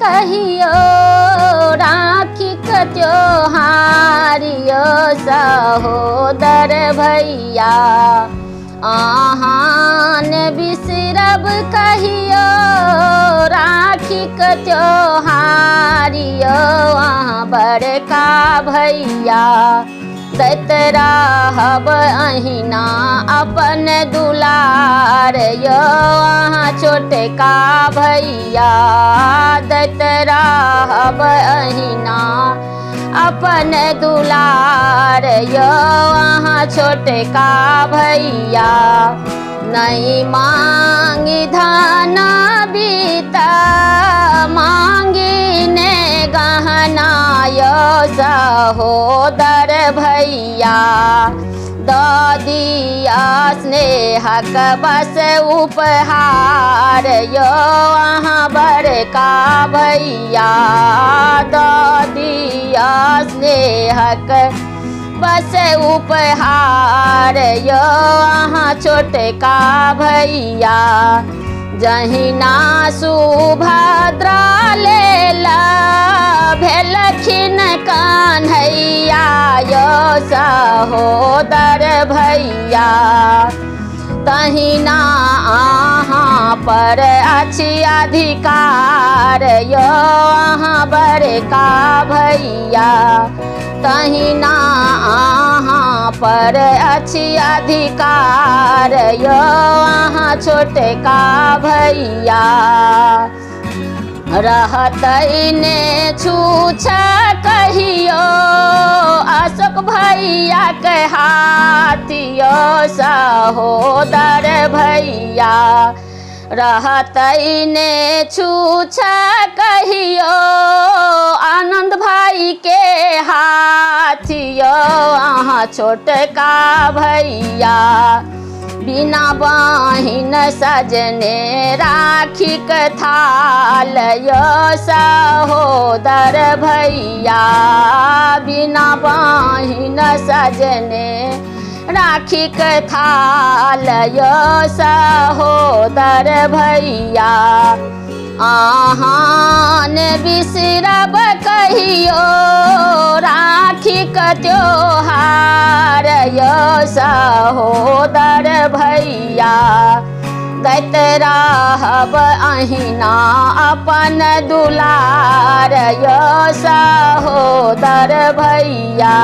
कहियो राखी क त्योहार यो सहोदर भैया। आहान बिसरब कहियो राखी क त्योहार यो बड़का भैया। दैत रहब अहिना अपन दुलार यो छोटका भैया। दैत रहब अहिना अपन दुलार यो छोटका भैया। नहीं मांगी धन बीता मांगी ने गहना यो सहोदर भैया। दिया स्नेहक बस उपहार यो बड़का भैया। दिया स्नेहक बस उपहार यो छोटका भैया। जहिना सुभद्रा लेला भेलखिन कन्हैया यो सहोदर भैया। तहिना अहाँ पर अछि अधिकार यो बड़का भैया। तहिना अहाँ पर अछि अधिकार यो छोटका भैया। रहतै ने छूछा कहियो अशोक भैया के हाथ यो सहोदर भैया। रहतै ने छूछा कहियो आनंद भाई के हाथ यो छोटका भैया। बिना बहिन सजने राखी क थाल यो सहोदर भैया। बिना बहिन सजने राखी क थाल यो सहोदर भैया। आहान बिसरब कहियो राखी क त्योहार यो सहोदर भैया। दैत रहब अहिना अपन दुलार यो सहोदर भैया।